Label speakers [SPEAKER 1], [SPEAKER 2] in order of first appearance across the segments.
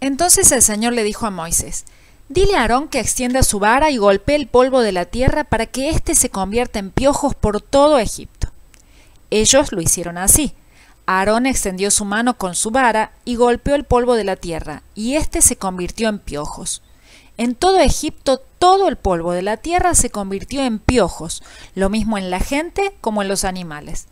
[SPEAKER 1] Entonces el Señor le dijo a Moisés: dile a Aarón que extienda su vara y golpee el polvo de la tierra para que éste se convierta en piojos por todo Egipto. Ellos lo hicieron así. Aarón extendió su mano con su vara y golpeó el polvo de la tierra, y éste se convirtió en piojos. En todo Egipto, todo el polvo de la tierra se convirtió en piojos, lo mismo en la gente como en los animales.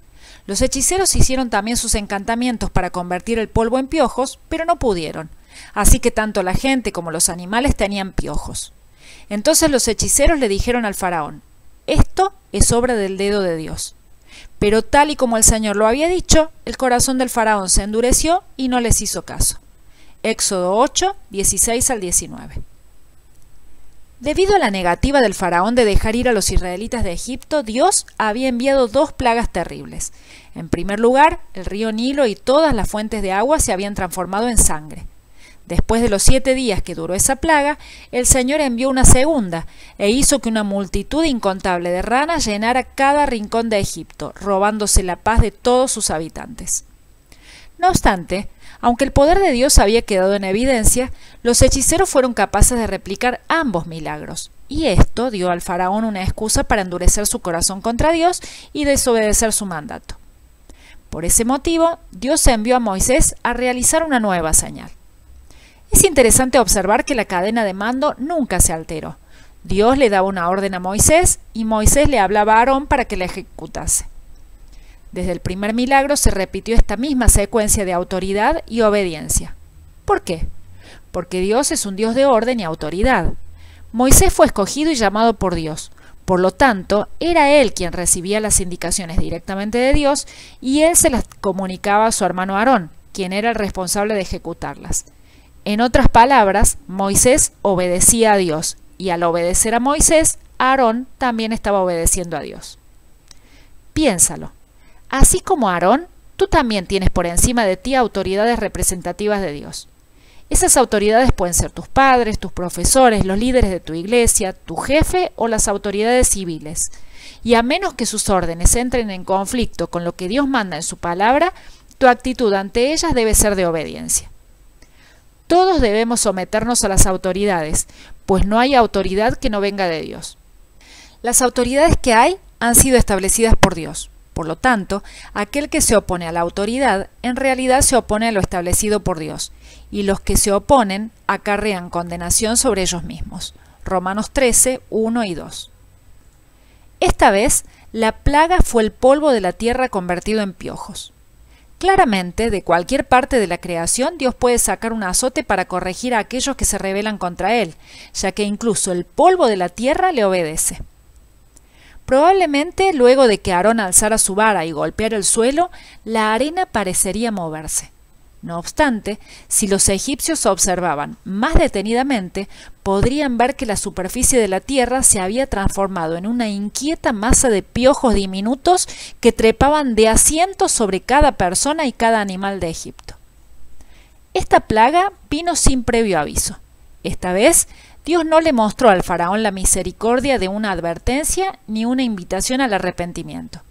[SPEAKER 1] Los hechiceros hicieron también sus encantamientos para convertir el polvo en piojos, pero no pudieron. Así que tanto la gente como los animales tenían piojos. Entonces los hechiceros le dijeron al faraón: esto es obra del dedo de Dios. Pero tal y como el Señor lo había dicho, el corazón del faraón se endureció y no les hizo caso. Éxodo 8, 16 al 19. Debido a la negativa del faraón de dejar ir a los israelitas de Egipto, Dios había enviado dos plagas terribles. En primer lugar, el río Nilo y todas las fuentes de agua se habían transformado en sangre. Después de los 7 días que duró esa plaga, el Señor envió una segunda e hizo que una multitud incontable de ranas llenara cada rincón de Egipto, robándose la paz de todos sus habitantes. No obstante, aunque el poder de Dios había quedado en evidencia, los hechiceros fueron capaces de replicar ambos milagros, y esto dio al faraón una excusa para endurecer su corazón contra Dios y desobedecer su mandato. Por ese motivo, Dios envió a Moisés a realizar una nueva señal. Es interesante observar que la cadena de mando nunca se alteró. Dios le daba una orden a Moisés y Moisés le hablaba a Aarón para que la ejecutase. Desde el primer milagro se repitió esta misma secuencia de autoridad y obediencia. ¿Por qué? Porque Dios es un Dios de orden y autoridad. Moisés fue escogido y llamado por Dios. Por lo tanto, era él quien recibía las indicaciones directamente de Dios y él se las comunicaba a su hermano Aarón, quien era el responsable de ejecutarlas. En otras palabras, Moisés obedecía a Dios, y al obedecer a Moisés, Aarón también estaba obedeciendo a Dios. Piénsalo. Así como Aarón, tú también tienes por encima de ti autoridades representativas de Dios. Esas autoridades pueden ser tus padres, tus profesores, los líderes de tu iglesia, tu jefe o las autoridades civiles. Y a menos que sus órdenes entren en conflicto con lo que Dios manda en su palabra, tu actitud ante ellas debe ser de obediencia. Todos debemos someternos a las autoridades, pues no hay autoridad que no venga de Dios. Las autoridades que hay han sido establecidas por Dios. Por lo tanto, aquel que se opone a la autoridad en realidad se opone a lo establecido por Dios, y los que se oponen acarrean condenación sobre ellos mismos. Romanos 13, 1 y 2. Esta vez, la plaga fue el polvo de la tierra convertido en piojos. Claramente, de cualquier parte de la creación, Dios puede sacar un azote para corregir a aquellos que se rebelan contra Él, ya que incluso el polvo de la tierra le obedece. Probablemente, luego de que Aarón alzara su vara y golpeara el suelo, la arena parecería moverse. No obstante, si los egipcios observaban más detenidamente, podrían ver que la superficie de la tierra se había transformado en una inquieta masa de piojos diminutos que trepaban de a cientos sobre cada persona y cada animal de Egipto. Esta plaga vino sin previo aviso. Esta vez, Dios no le mostró al faraón la misericordia de una advertencia ni una invitación al arrepentimiento.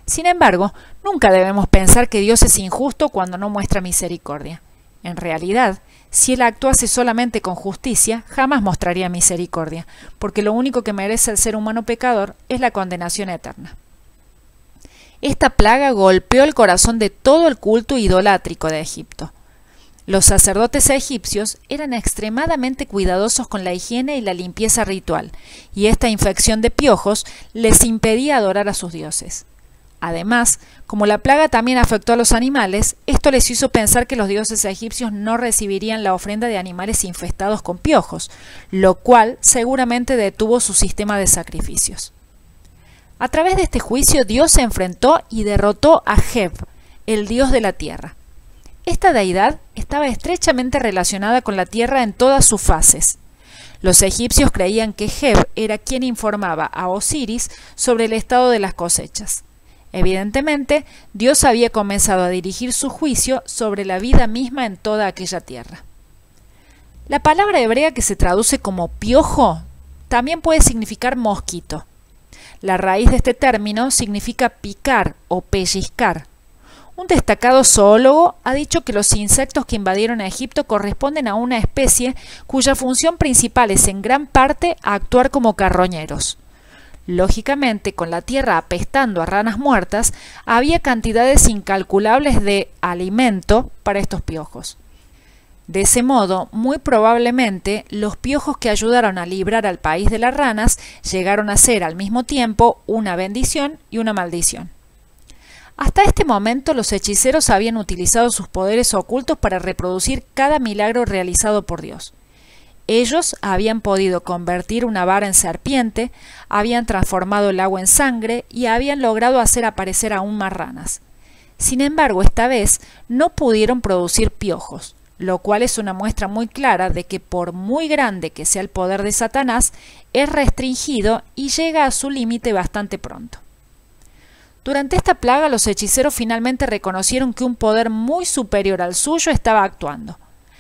[SPEAKER 1] Sin embargo, nunca debemos pensar que Dios es injusto cuando no muestra misericordia. En realidad, si Él actuase solamente con justicia, jamás mostraría misericordia, porque lo único que merece el ser humano pecador es la condenación eterna. Esta plaga golpeó el corazón de todo el culto idolátrico de Egipto. Los sacerdotes egipcios eran extremadamente cuidadosos con la higiene y la limpieza ritual, y esta infección de piojos les impedía adorar a sus dioses. Además, como la plaga también afectó a los animales, esto les hizo pensar que los dioses egipcios no recibirían la ofrenda de animales infestados con piojos, lo cual seguramente detuvo su sistema de sacrificios. A través de este juicio, Dios se enfrentó y derrotó a Geb, el dios de la tierra. Esta deidad estaba estrechamente relacionada con la tierra en todas sus fases. Los egipcios creían que Geb era quien informaba a Osiris sobre el estado de las cosechas. Evidentemente, Dios había comenzado a dirigir su juicio sobre la vida misma en toda aquella tierra. La palabra hebrea que se traduce como piojo también puede significar mosquito. La raíz de este término significa picar o pellizcar. Un destacado zoólogo ha dicho que los insectos que invadieron a Egipto corresponden a una especie cuya función principal es en gran parte actuar como carroñeros. Lógicamente, con la tierra apestando a ranas muertas, había cantidades incalculables de alimento para estos piojos. De ese modo, muy probablemente, los piojos que ayudaron a librar al país de las ranas llegaron a ser al mismo tiempo una bendición y una maldición. Hasta este momento, los hechiceros habían utilizado sus poderes ocultos para reproducir cada milagro realizado por Dios. Ellos habían podido convertir una vara en serpiente, habían transformado el agua en sangre y habían logrado hacer aparecer aún más ranas. Sin embargo, esta vez no pudieron producir piojos, lo cual es una muestra muy clara de que por muy grande que sea el poder de Satanás, es restringido y llega a su límite bastante pronto. Durante esta plaga, los hechiceros finalmente reconocieron que un poder muy superior al suyo estaba actuando.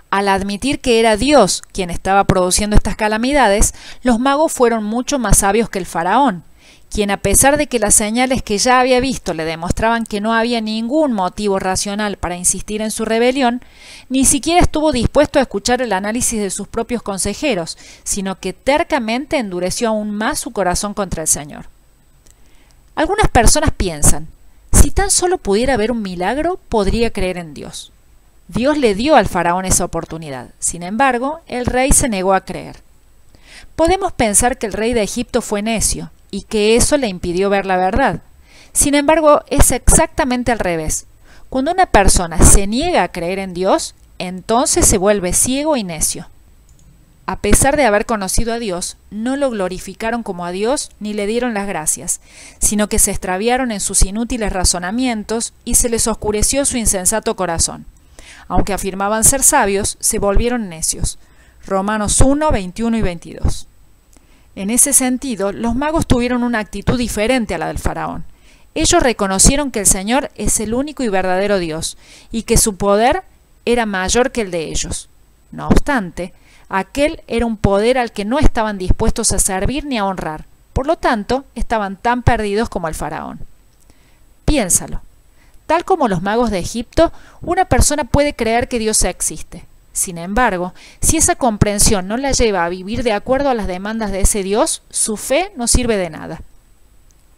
[SPEAKER 1] Al admitir que era Dios quien estaba produciendo estas calamidades, los magos fueron mucho más sabios que el faraón, quien, a pesar de que las señales que ya había visto le demostraban que no había ningún motivo racional para insistir en su rebelión, ni siquiera estuvo dispuesto a escuchar el análisis de sus propios consejeros, sino que tercamente endureció aún más su corazón contra el Señor. Algunas personas piensan, si tan solo pudiera haber un milagro, podría creer en Dios. Dios le dio al faraón esa oportunidad. Sin embargo, el rey se negó a creer. Podemos pensar que el rey de Egipto fue necio y que eso le impidió ver la verdad. Sin embargo, es exactamente al revés. Cuando una persona se niega a creer en Dios, entonces se vuelve ciego y necio. A pesar de haber conocido a Dios, no lo glorificaron como a Dios ni le dieron las gracias, sino que se extraviaron en sus inútiles razonamientos y se les oscureció su insensato corazón. Aunque afirmaban ser sabios, se volvieron necios. Romanos 1, 21 y 22. En ese sentido, los magos tuvieron una actitud diferente a la del faraón. Ellos reconocieron que el Señor es el único y verdadero Dios, y que su poder era mayor que el de ellos. No obstante, aquel era un poder al que no estaban dispuestos a servir ni a honrar. Por lo tanto, estaban tan perdidos como el faraón. Piénsalo. Tal como los magos de Egipto, una persona puede creer que Dios existe. Sin embargo, si esa comprensión no la lleva a vivir de acuerdo a las demandas de ese Dios, su fe no sirve de nada.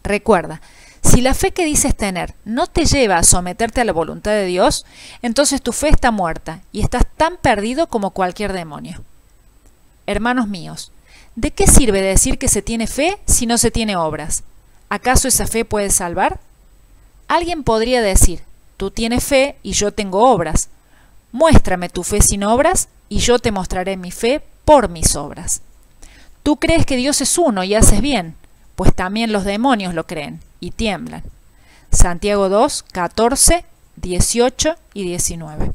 [SPEAKER 1] Recuerda, si la fe que dices tener no te lleva a someterte a la voluntad de Dios, entonces tu fe está muerta y estás tan perdido como cualquier demonio. Hermanos míos, ¿de qué sirve decir que se tiene fe si no se tiene obras? ¿Acaso esa fe puede salvar? Alguien podría decir, tú tienes fe y yo tengo obras. Muéstrame tu fe sin obras y yo te mostraré mi fe por mis obras. Tú crees que Dios es uno y haces bien, pues también los demonios lo creen y tiemblan. Santiago 2, 14, 18 y 19.